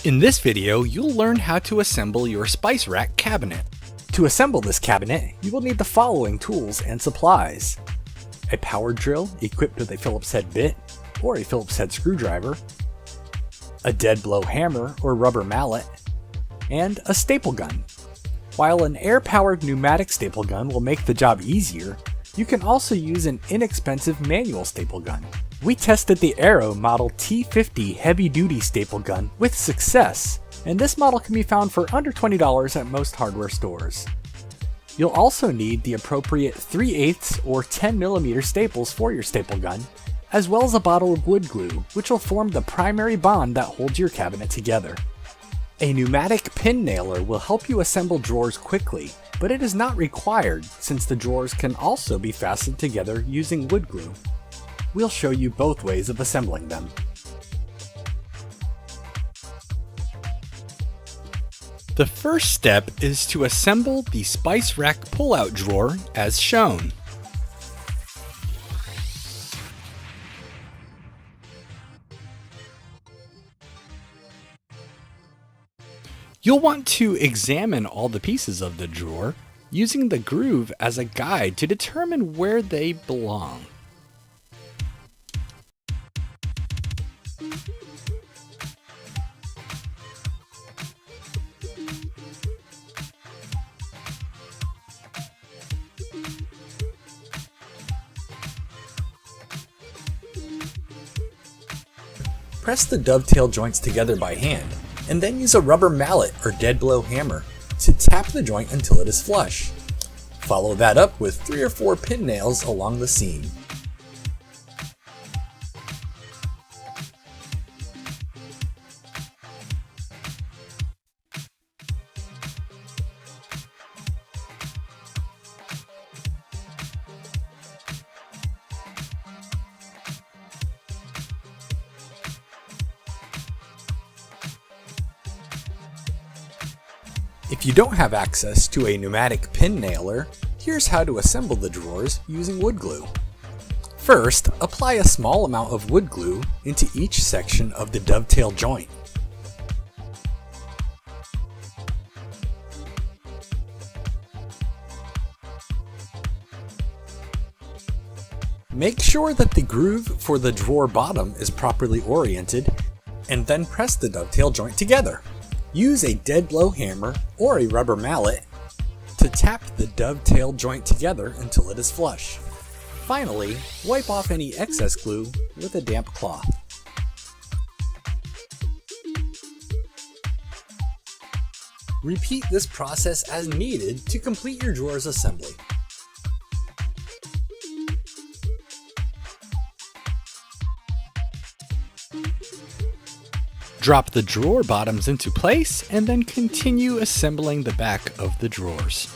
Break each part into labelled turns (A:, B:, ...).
A: In this video, you'll learn how to assemble your spice rack cabinet. To assemble this cabinet, you will need the following tools and supplies: a power drill equipped with a Phillips head bit or a Phillips head screwdriver, a dead blow hammer or rubber mallet, and a staple gun. While an air-powered pneumatic staple gun will make the job easier, you can also use an inexpensive manual staple gun. We tested the Arrow Model T50 heavy-duty staple gun with success, and this model can be found for under $20 at most hardware stores. You'll also need the appropriate 3/8 or 10mm staples for your staple gun, as well as a bottle of wood glue, which will form the primary bond that holds your cabinet together. A pneumatic pin nailer will help you assemble drawers quickly, but it is not required since the drawers can also be fastened together using wood glue. We'll show you both ways of assembling them. The first step is to assemble the spice rack pull-out drawer as shown. You'll want to examine all the pieces of the drawer, using the groove as a guide to determine where they belong. Press the dovetail joints together by hand, and then use a rubber mallet or dead blow hammer to tap the joint until it is flush. Follow that up with 3 or 4 pin nails along the seam. If you don't have access to a pneumatic pin nailer, here's how to assemble the drawers using wood glue. First, apply a small amount of wood glue into each section of the dovetail joint. Make sure that the groove for the drawer bottom is properly oriented, and then press the dovetail joint together. Use a dead blow hammer or a rubber mallet to tap the dovetail joint together until it is flush. Finally, wipe off any excess glue with a damp cloth. Repeat this process as needed to complete your drawer's assembly. Drop the drawer bottoms into place and then continue assembling the back of the drawers.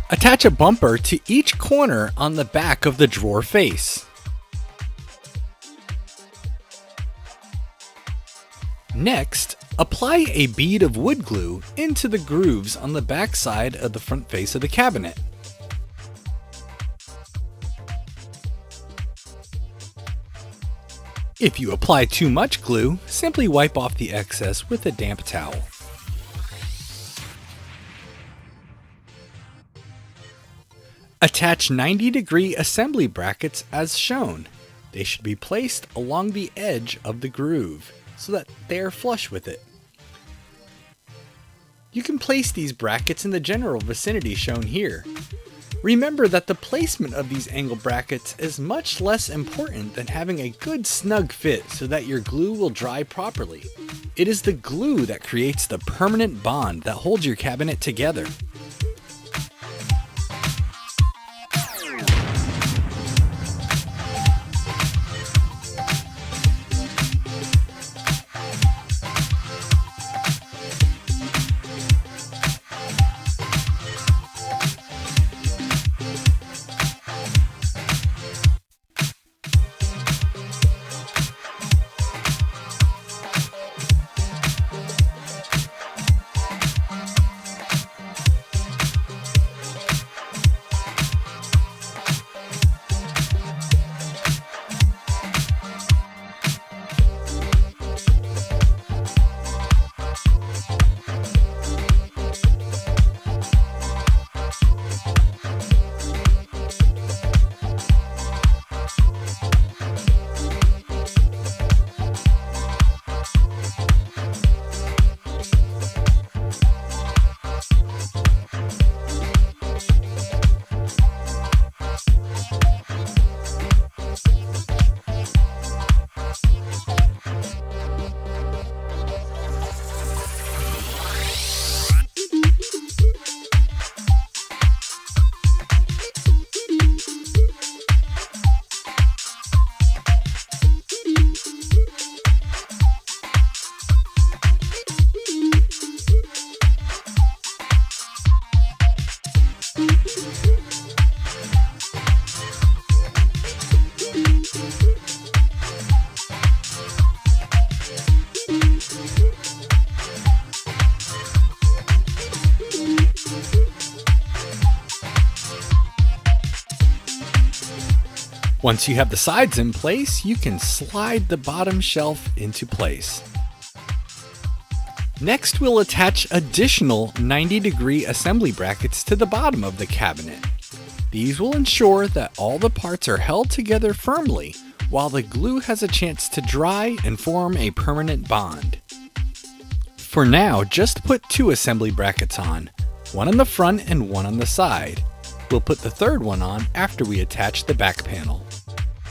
A: Attach a bumper to each corner on the back of the drawer face. Next, apply a bead of wood glue into the grooves on the back side of the front face of the cabinet. If you apply too much glue, simply wipe off the excess with a damp towel. Attach 90-degree assembly brackets as shown. They should be placed along the edge of the groove so that they are flush with it. You can place these brackets in the general vicinity shown here. Remember that the placement of these angle brackets is much less important than having a good snug fit so that your glue will dry properly. It is the glue that creates the permanent bond that holds your cabinet together. Once you have the sides in place, you can slide the bottom shelf into place. Next, we'll attach additional 90-degree assembly brackets to the bottom of the cabinet. These will ensure that all the parts are held together firmly while the glue has a chance to dry and form a permanent bond. For now, just put 2 assembly brackets on, one on the front and one on the side. We'll put the third one on after we attach the back panel.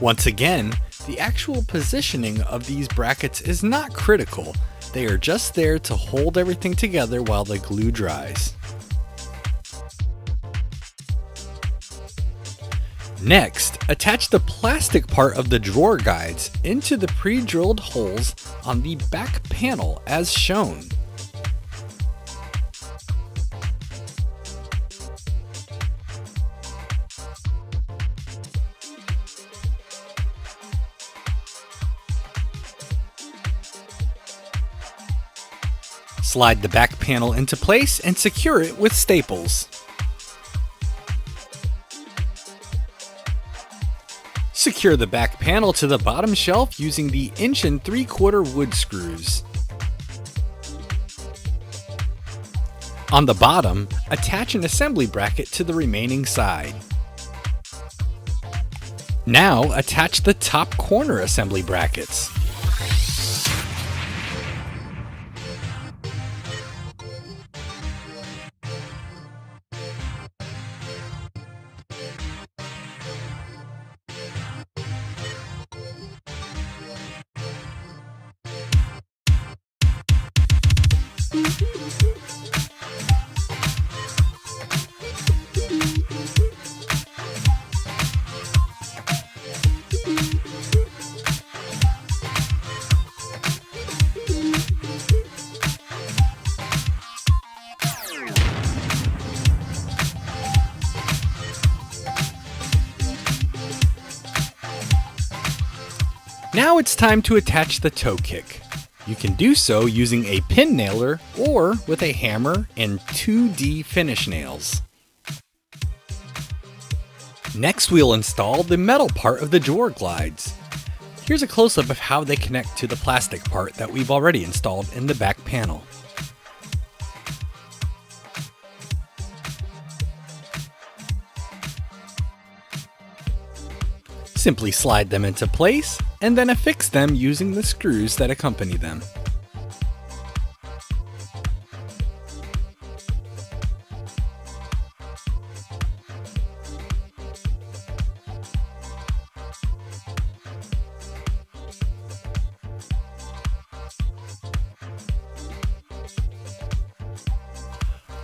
A: Once again, the actual positioning of these brackets is not critical. They are just there to hold everything together while the glue dries. Next, attach the plastic part of the drawer guides into the pre-drilled holes on the back panel as shown. Slide the back panel into place and secure it with staples. Secure the back panel to the bottom shelf using the 1 3/4 wood screws. On the bottom, attach an assembly bracket to the remaining side. Now attach the top corner assembly brackets. Now it's time to attach the toe kick. You can do so using a pin nailer or with a hammer and 2D finish nails. Next, we'll install the metal part of the drawer glides. Here's a close-up of how they connect to the plastic part that we've already installed in the back panel. Simply slide them into place, and then affix them using the screws that accompany them.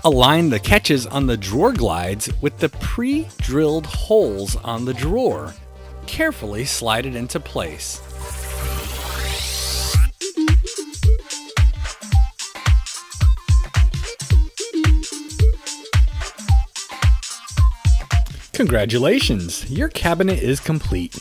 A: Align the catches on the drawer glides with the pre-drilled holes on the drawer. Carefully slide it into place. Congratulations! Your cabinet is complete.